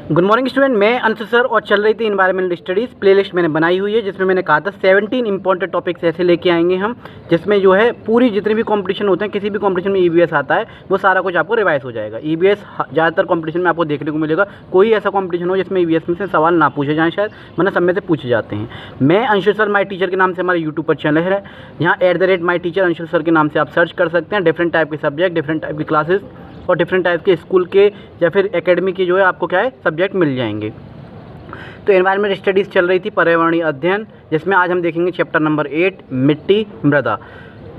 Good morning student, मैं Anshu sir और चल रही थी इन्वायरमेंटल स्टडीज़ प्लेलिस्ट मैंने बनाई हुई है, जिसमें मैंने कहा था 17 इंपॉर्टेंट टॉपिक्स ऐसे लेके आएंगे हम, जिसमें जो है पूरी जितने भी कंपटीशन होते हैं, किसी भी कंपटीशन में ईवीएस आता है वो सारा कुछ आपको रिवाइज हो जाएगा। ईवीएस ज़्यादातर कंपटीशन में आपको देखने को मिलेगा, कोई ऐसा कंपटीशन हो जिसमें ईवीएस में से सवाल ना पूछे जाएँ, शायद वरना सब में से पूछे जाते हैं। मैं अंशु सर माई टीचर के नाम से हमारा यूट्यूब पर चैनल है, यहाँ @myteacher अंशु सर के नाम से आप सर्च कर सकते हैं। डिफरेंट टाइप के सब्जेक्ट, डिफरेंट टाइप की क्लासेस और डिफरेंट टाइप के स्कूल के या फिर एकेडमी के जो है आपको क्या है सब्जेक्ट मिल जाएंगे। तो एनवायरमेंट स्टडीज़ चल रही थी, पर्यावरणीय अध्ययन, जिसमें आज हम देखेंगे चैप्टर नंबर 8 मिट्टी मृदा।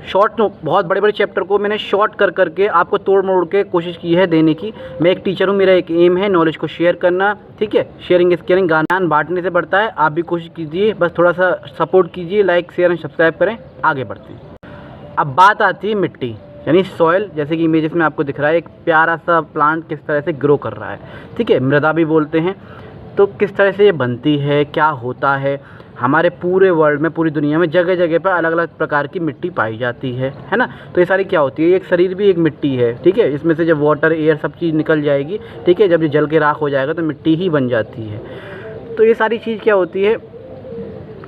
शॉर्ट बहुत बड़े बड़े चैप्टर को मैंने शॉर्ट कर करके आपको तोड़ मोड़ के कोशिश की है देने की। मैं एक टीचर हूँ, मेरा एक एम है नॉलेज को शेयर करना, ठीक है। शेयरिंग इज केयरिंग, ज्ञान बांटने से बढ़ता है। आप भी कोशिश कीजिए, बस थोड़ा सा सपोर्ट कीजिए, लाइक शेयर एंड सब्सक्राइब करें, आगे बढ़ते हैं। अब बात आती है मिट्टी यानी सॉइल, जैसे कि इमेजेस में आपको दिख रहा है एक प्यारा सा प्लांट किस तरह से ग्रो कर रहा है, ठीक है। मृदा भी बोलते हैं। तो किस तरह से ये बनती है, क्या होता है, हमारे पूरे वर्ल्ड में, पूरी दुनिया में जगह जगह पर अलग अलग प्रकार की मिट्टी पाई जाती है ना। तो ये सारी क्या होती है, एक शरीर भी एक मिट्टी है, ठीक है। इसमें से जब वाटर एयर सब चीज़ निकल जाएगी, ठीक है, जब ये जल के राख हो जाएगा तो मिट्टी ही बन जाती है। तो ये सारी चीज़ क्या होती है,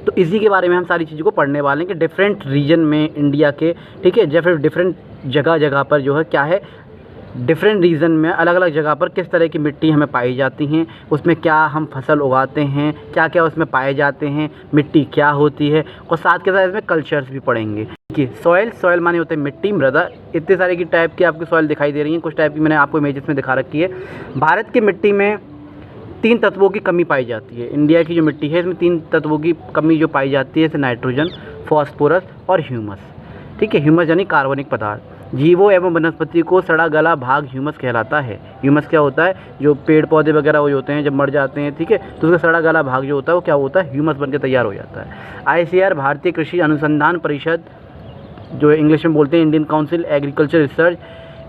तो इसी के बारे में हम सारी चीज़ों को पढ़ने वाले हैं कि डिफरेंट रीजन में इंडिया के, ठीक है, या फिर डिफरेंट जगह पर जो है क्या है, डिफरेंट रीजन में अलग अलग जगह पर किस तरह की मिट्टी हमें पाई जाती हैं, उसमें क्या हम फसल उगाते हैं, क्या क्या उसमें पाए जाते हैं, मिट्टी क्या होती है, और साथ के साथ इसमें कल्चर्स भी पढ़ेंगे। कि सॉइल माने होते हैं मिट्टी, मृदा, इतने सारे की टाइप की आपकी सॉइल दिखाई दे रही हैं। कुछ टाइप की मैंने आपको इमेजेस में दिखा रखी है। भारत की मिट्टी में 3 तत्वों की कमी पाई जाती है। इंडिया की जो मिट्टी है इसमें 3 तत्वों की कमी जो पाई जाती है, जैसे नाइट्रोजन, फॉस्फोरस और ह्यूमस, ठीक है। ह्यूमस यानी कार्बनिक पदार्थ। जीवों एवं वनस्पति को सड़ा गला भाग ह्यूमस कहलाता है। ह्यूमस क्या होता है, जो पेड़ पौधे वगैरह हो होते हैं जब मर जाते हैं, ठीक है, तो उसका सड़ा गला भाग जो होता है वो क्या होता है, ह्यूमस बनकर तैयार हो जाता है। ICAR भारतीय कृषि अनुसंधान परिषद, जो इंग्लिश में बोलते हैं इंडियन काउंसिल एग्रीकल्चर रिसर्च,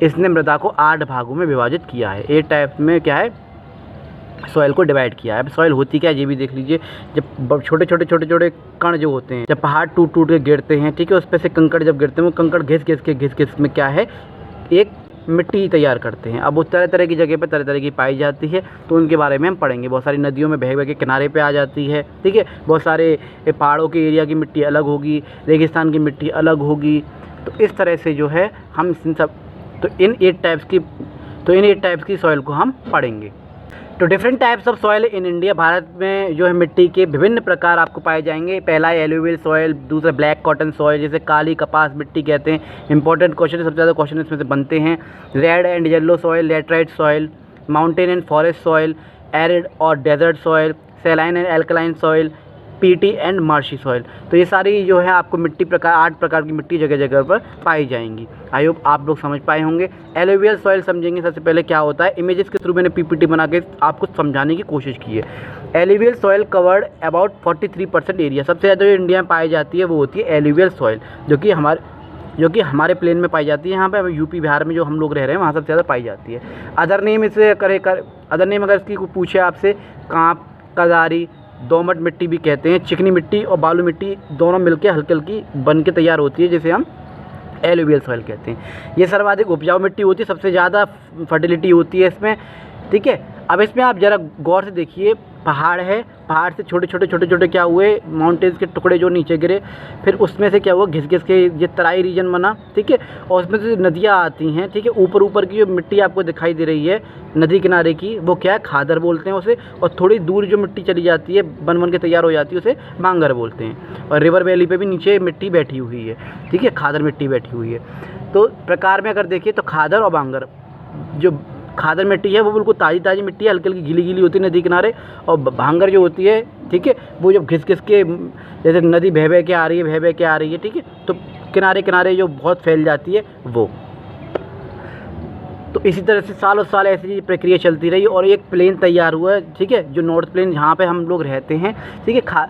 इसने मृदा को 8 भागों में विभाजित किया है। 8 टाइप में क्या है, सॉइल को डिवाइड किया है। अब सॉइल होती क्या है ये भी देख लीजिए। जब छोटे छोटे कण जो होते हैं, जब पहाड़ टूट के गिरते हैं, ठीक है, उस पर से कंकड़ जब गिरते हैं, वो कंकड़ घिस घिस में क्या है, एक मिट्टी तैयार करते हैं। अब वो तरह तरह की जगह पर तरह तरह की पाई जाती है, तो उनके बारे में हम पढ़ेंगे। बहुत सारी नदियों में बह के किनारे पे आ जाती है, ठीक है। बहुत सारे पहाड़ों के एरिया की मिट्टी अलग होगी, रेगिस्तान की मिट्टी अलग होगी। तो इस तरह से जो है हम इन 8 टाइप्स की सॉइल को हम पढ़ेंगे। तो different types of soil in India, Bharat में जो है मिट्टी के विभिन्न प्रकार आपको पाए जाएंगे। पहला है एलुवियल सॉइल, दूसरा ब्लैक कॉटन सॉइल, जिसे काली कपास मिट्टी कहते हैं। इंपॉर्टेंट क्वेश्चन, सबसे ज़्यादा क्वेश्चन इसमें से बनते हैं। Red and yellow soil, laterite soil, mountain and forest soil, arid और desert soil, saline and alkaline soil, peaty and marshy soil. तो ये सारी जो है आपको मिट्टी 8 प्रकार की मिट्टी जगह जगह पर पाई जाएंगी। आई होप आप लोग समझ पाए होंगे। एलुवियल सॉइल समझेंगे सबसे पहले क्या होता है। इमेजेस के थ्रू मैंने PPT बना के आपको समझाने की कोशिश की है। Alluvial soil covered about 43% area. सबसे ज़्यादा जो इंडिया में पाई जाती है वो होती है एलुवियल सॉइल, जो कि हमारे प्लेन में पाई जाती है। यहाँ पे यूपी बिहार में जो हम लोग रह रहे हैं वहाँ सबसे ज़्यादा पाई जाती है। अदर नेम अगर इसकी पूछे आपसे, कांप, कदारी, दोमट मिट्टी भी कहते हैं। चिकनी मिट्टी और बालू मिट्टी दोनों मिलकर हल्की हल्की बन के तैयार होती है, जिसे हम एलुवियल सॉइल कहते हैं। ये सर्वाधिक उपजाऊ मिट्टी होती है, सबसे ज़्यादा फर्टिलिटी होती है इसमें, ठीक है। अब इसमें आप ज़रा गौर से देखिए, पहाड़ है, पहाड़ से छोटे क्या हुए, माउंटेन्स के टुकड़े जो नीचे गिरे, फिर उसमें से क्या हुआ, घिस के ये तराई रीजन बना, ठीक है। और उसमें से नदियाँ आती हैं, ठीक है। ऊपर की जो मिट्टी आपको दिखाई दे रही है नदी किनारे की, वो क्या है, खादर बोलते हैं उसे। और थोड़ी दूर जो मिट्टी चली जाती है, बन के तैयार हो जाती है, उसे बांगर बोलते हैं। और रिवर वैली पे भी नीचे मिट्टी बैठी हुई है, ठीक है, खादर मिट्टी बैठी हुई है। तो प्रकार में अगर देखिए तो खादर और बांगर, जो खादर मिट्टी है वो बिल्कुल ताज़ी मिट्टी है, हल्की हल्की गीली गीली होती है नदी किनारे। और भांगर जो होती है, ठीक है, वो जब घिस के, जैसे नदी बह के आ रही है, ठीक है, तो किनारे जो बहुत फैल जाती है वो। तो इसी तरह से सालों साल ऐसी प्रक्रिया चलती रही और एक प्लेन तैयार हुआ, ठीक है, जो नॉर्थ प्लेन जहाँ पे हम लोग रहते हैं, ठीक है।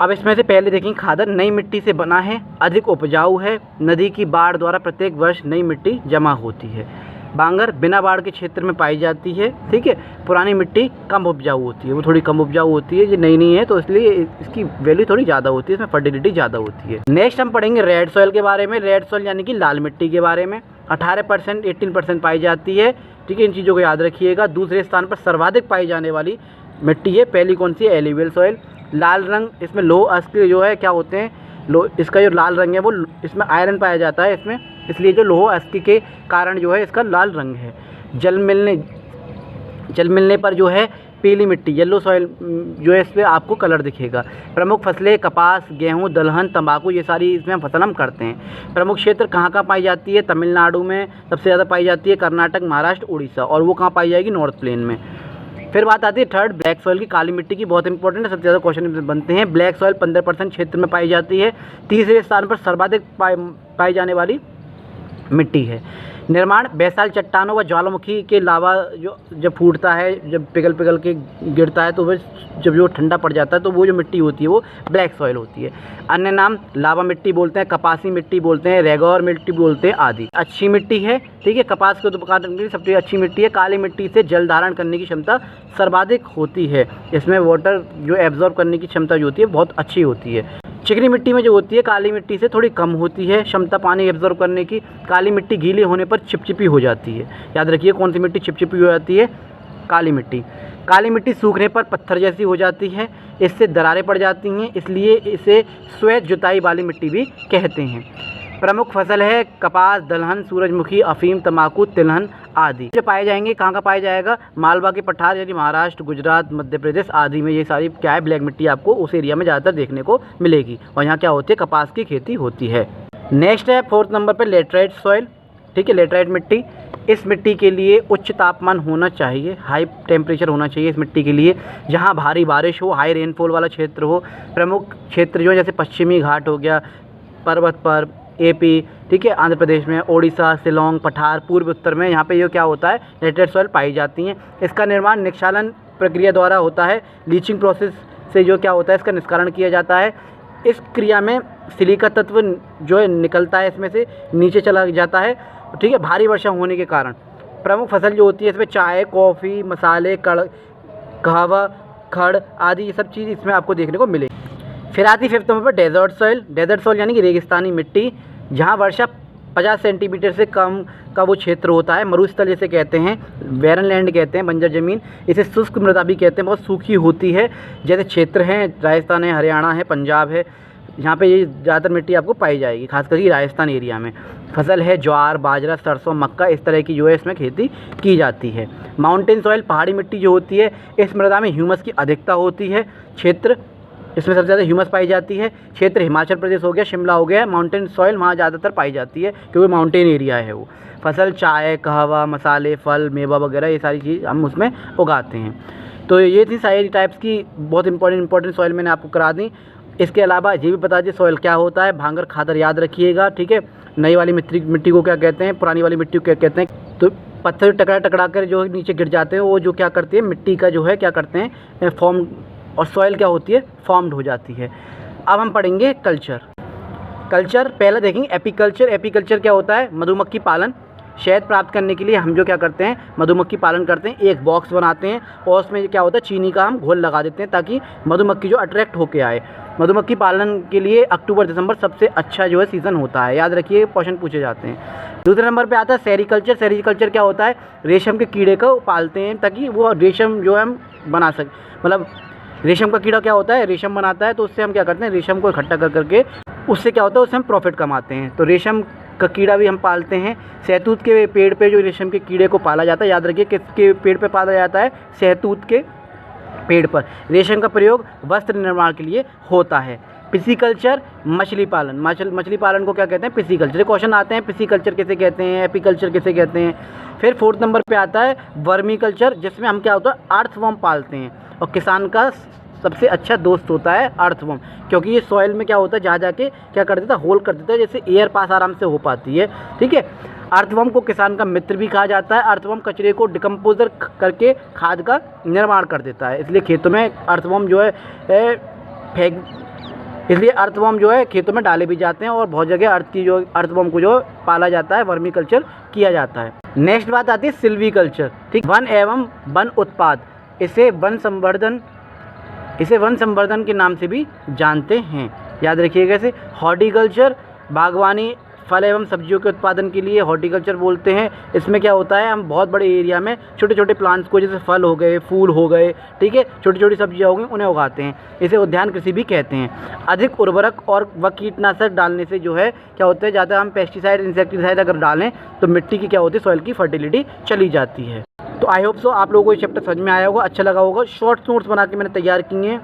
अब इसमें से पहले देखेंगे, खादर नई मिट्टी से बना है, अधिक उपजाऊ है, नदी की बाढ़ द्वारा प्रत्येक वर्ष नई मिट्टी जमा होती है। बांगर बिना बाढ़ के क्षेत्र में पाई जाती है, ठीक है। पुरानी मिट्टी कम उपजाऊ होती है, वो थोड़ी कम उपजाऊ होती है, ये नई है तो इसलिए इसकी वैल्यू थोड़ी ज़्यादा होती है, इसमें फर्टिलिटी ज़्यादा होती है। नेक्स्ट हम पढ़ेंगे रेड सॉइल के बारे में। रेड सॉइल यानी कि लाल मिट्टी के बारे में। 18% 18% पाई जाती है। ठीक है, इन चीज़ों को याद रखिएगा। दूसरे स्थान पर सर्वाधिक पाई जाने वाली मिट्टी है, पहली कौन सी है? Alluvial soil. लाल रंग, इसमें लोह अयस्क जो है क्या होते हैं, इसका जो लाल रंग है वो इसमें आयरन पाया जाता है इसमें, इसलिए जो लोह अयस्क के कारण जो है इसका लाल रंग है। जल मिलने पर जो है पीली मिट्टी, येलो सॉइल जो है इस पर आपको कलर दिखेगा। प्रमुख फसलें कपास, गेहूं, दलहन, तंबाकू, ये सारी इसमें फसल हम करते हैं। प्रमुख क्षेत्र कहाँ कहाँ पाई जाती है? तमिलनाडु में सबसे ज़्यादा पाई जाती है, कर्नाटक, महाराष्ट्र, उड़ीसा, और वो कहाँ पाई जाएगी? नॉर्थ प्लेन में। फिर बात आती है थर्ड, ब्लैक सॉइल की, काली मिट्टी की, बहुत इंपॉर्टेंट है, सबसे ज़्यादा क्वेश्चन बनते हैं। ब्लैक सॉइल 15% क्षेत्र में पाई जाती है, तीसरे स्थान पर सर्वाधिक पाई जाने वाली मिट्टी है। निर्माण, बेसाल चट्टानों व ज्वालामुखी के लावा जो जब फूटता है, जब पिघल के गिरता है, तो वह जब जो ठंडा पड़ जाता है तो वो जो मिट्टी होती है वो ब्लैक सॉइल होती है। अन्य नाम लावा मिट्टी बोलते हैं, कपासी मिट्टी बोलते हैं, रेगौर मिट्टी बोलते हैं आदि। अच्छी मिट्टी है, ठीक है, कपास के उत्पादन के लिए सबसे अच्छी मिट्टी है। काली मिट्टी से जल धारण करने की क्षमता सर्वाधिक होती है, इसमें वाटर जो एब्जॉर्ब करने की क्षमता जो होती है बहुत अच्छी होती है। चिकनी मिट्टी में जो होती है काली मिट्टी से थोड़ी कम होती है क्षमता पानी एब्जॉर्ब करने की। काली मिट्टी गीले होने पर चिपचिपी हो जाती है, याद रखिए कौन सी मिट्टी चिपचिपी हो जाती है? काली मिट्टी। काली मिट्टी सूखने पर पत्थर जैसी हो जाती है, इससे दरारें पड़ जाती हैं, इसलिए इसे स्वेत जुताई वाली मिट्टी भी कहते हैं। प्रमुख फसल है कपास, दलहन, सूरजमुखी, अफीम, तंबाकू, तिलहन आदि। जो पाए जाएंगे कहाँ का पाया जाएगा? मालवा के पठार यानी महाराष्ट्र, गुजरात, मध्य प्रदेश आदि में ये सारी क्या है? ब्लैक मिट्टी आपको उस एरिया में ज़्यादातर देखने को मिलेगी, और यहाँ क्या होती है? कपास की खेती होती है। नेक्स्ट है 4th नंबर पर लेटराइट सॉइल, ठीक है, लेटराइट मिट्टी। इस मिट्टी के लिए उच्च तापमान होना चाहिए, हाई टेम्परेचर होना चाहिए इस मिट्टी के लिए, जहाँ भारी बारिश हो, हाई रेनफॉल वाला क्षेत्र हो। प्रमुख क्षेत्र जो है जैसे पश्चिमी घाट हो गया, पर्वत पर, एपी, ठीक है, आंध्र प्रदेश में, ओडिशा, शिलोंग, पठार, पूर्व उत्तर में, यहाँ पे ये क्या होता है? लेटराइट सॉइल पाई जाती हैं। इसका निर्माण निक्षालन प्रक्रिया द्वारा होता है, लीचिंग प्रोसेस से जो क्या होता है इसका निष्कारण किया जाता है। इस क्रिया में सिलिका तत्व जो है निकलता है, इसमें से नीचे चला जाता है, ठीक है, भारी वर्षा होने के कारण। प्रमुख फसल जो होती है इसमें चाय, कॉफ़ी, मसाले, कहवा, खड़ आदि ये सब चीज़ इसमें आपको देखने को मिलेगी। फिर आती 5th नंबर पर डेजर्ट सॉइल। डेजर्ट सॉइल यानी कि रेगिस्तानी मिट्टी, जहाँ वर्षा 50 सेंटीमीटर से कम का वो क्षेत्र होता है। मरुस्थल जैसे कहते हैं, बैरन लैंड कहते हैं, बंजर ज़मीन, इसे शुष्क मृदा भी कहते हैं, बहुत सूखी होती है। जैसे क्षेत्र हैं राजस्थान है, हरियाणा है, पंजाब है, यहाँ पे ये ज़्यादातर मिट्टी आपको पाई जाएगी, खास करके राजस्थान एरिया में। फसल है ज्वार, बाजरा, सरसों, मक्का, इस तरह की जो है इसमें खेती की जाती है। माउंटेन सॉइल, पहाड़ी मिट्टी जो होती है, इस मृदा में ह्यूमस की अधिकता होती है। क्षेत्र इसमें सबसे ज़्यादा ह्यूमस पाई जाती है। क्षेत्र हिमाचल प्रदेश हो गया, शिमला हो गया, माउंटेन सॉइल वहाँ ज़्यादातर पाई जाती है क्योंकि माउंटेन एरिया है वो। फसल चाय, कहवा, मसाले, फल, मेवा वगैरह ये सारी चीज़ हम उसमें उगाते हैं। तो ये थी सारी टाइप्स की बहुत इंपॉर्टेंट सॉइल मैंने आपको करा दी। इसके अलावा ये भी बता दीजिए सॉइल क्या होता है। भांगर खादर याद रखिएगा, ठीक है। नई वाली मिट्टी को क्या कहते हैं, पुरानी वाली मिट्टी को क्या कहते हैं। तो पत्थर टकरा कर जो नीचे गिर जाते हैं वो जो क्या करती है, मिट्टी का जो है क्या करते हैं, फॉर्म, और सॉइल क्या होती है, फॉर्म्ड हो जाती है। अब हम पढ़ेंगे कल्चर। पहले देखेंगे एपीकल्चर। एपीकल्चर क्या होता है? मधुमक्खी पालन। शहद प्राप्त करने के लिए हम जो क्या करते हैं, मधुमक्खी पालन करते हैं। एक बॉक्स बनाते हैं और उसमें क्या होता है, चीनी का हम घोल लगा देते हैं ताकि मधुमक्खी जो अट्रैक्ट होके आए। मधुमक्खी पालन के लिए अक्टूबर दिसंबर सबसे अच्छा जो है सीज़न होता है, याद रखिए, क्वेश्चन पूछे जाते हैं। दूसरे नंबर पे आता है सेरीकल्चर। सेरीकल्चर क्या होता है? रेशम के कीड़े को पालते हैं ताकि वो रेशम जो है हम बना सकें। मतलब रेशम का कीड़ा क्या होता है, रेशम बनाता है, तो उससे हम क्या करते हैं, रेशम को इकट्ठा कर करके उससे क्या होता है, उससे हम प्रॉफिट कमाते हैं। तो रेशम का कीड़ा भी हम पालते हैं। सहतूत के पेड़ पे जो रेशम के कीड़े को पाला जाता है, याद रखिए किसके पेड़ पे पाला जाता है, सहतूत के पेड़ पर। रेशम का प्रयोग वस्त्र निर्माण के लिए होता है। पिसीकल्चर, मछली पालन। मछली पालन को क्या कहते हैं, पिसीकल्चर। क्वेश्चन आते हैं पिसीकल्चर किसे कहते हैं, एपीकल्चर किसे कहते हैं। फिर 4th नंबर पे आता है वर्मीकल्चर, जिसमें हम क्या होता है, अर्थवर्म पालते हैं। और किसान का सबसे अच्छा दोस्त होता है अर्थवर्म, क्योंकि ये सॉइल में क्या होता है, जा जाके क्या कर देता है, होल कर देता है, जैसे एयर पास आराम से हो पाती है, ठीक है। अर्थवर्म को किसान का मित्र भी कहा जाता है। अर्थवर्म कचरे को डिकम्पोजर करके खाद का निर्माण कर देता है, इसलिए खेतों में अर्थवर्म जो है इसलिए अर्थवर्म जो है खेतों में डाले भी जाते हैं और बहुत जगह अर्थवर्म को जो पाला जाता है, वर्मी कल्चर किया जाता है। नेक्स्ट बात आती है सिल्वीकल्चर, ठीक। वन एवं वन उत्पाद, इसे वन संवर्धन के नाम से भी जानते हैं, याद रखिएगा इसे। हॉर्टिकल्चर, बागवानी फल एवं सब्जियों के उत्पादन के लिए हॉर्टिकल्चर बोलते हैं। इसमें क्या होता है, हम बहुत बड़े एरिया में छोटे छोटे प्लांट्स को, जैसे फल हो गए, फूल हो गए, ठीक है, छोटी छोटी सब्जियाँ हो गई, उन्हें उगाते हैं। इसे उद्यान कृषि भी कहते हैं। अधिक उर्वरक और व कीटनाशक डालने से जो है क्या होता है, ज़्यादा हम पेस्टिसाइड, इंसेक्टिसाइड अगर डालें तो मिट्टी की क्या होती है, सॉइल की फर्टिलिटी चली जाती है। तो आई होप सो आप लोगों को ये चैप्टर समझ में आया होगा, अच्छा लगा होगा। शॉर्ट नोट्स बना के मैंने तैयार किए हैं,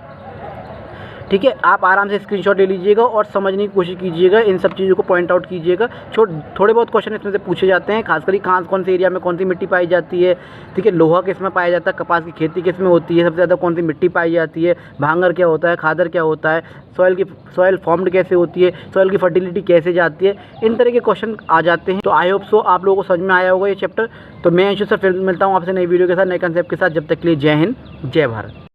ठीक है। आप आराम से स्क्रीनशॉट ले लीजिएगा और समझने की कोशिश कीजिएगा, इन सब चीज़ों को पॉइंट आउट कीजिएगा। थोड़े बहुत क्वेश्चन इसमें से पूछे जाते हैं, खासकर कौन से एरिया में कौन सी मिट्टी पाई जाती है, ठीक है। लोहा किस में पाया जाता है, कपास की खेती किस में होती है, सबसे ज़्यादा कौन सी मिट्टी पाई जाती है, भांगर क्या होता है, खादर क्या होता है, सॉइल फॉर्म्ड कैसे होती है, सॉइल की फर्टिलिटी कैसे जाती है, इन तरह के क्वेश्चन आ जाते हैं। तो आई होप सो आप लोगों को समझ में आया होगा ये चैप्टर। तो मैं अंशु सर फिर मिलता हूँ आपसे नई वीडियो के साथ, नए कंसेप्ट के साथ। जब तक के लिए जय हिंद, जय भारत।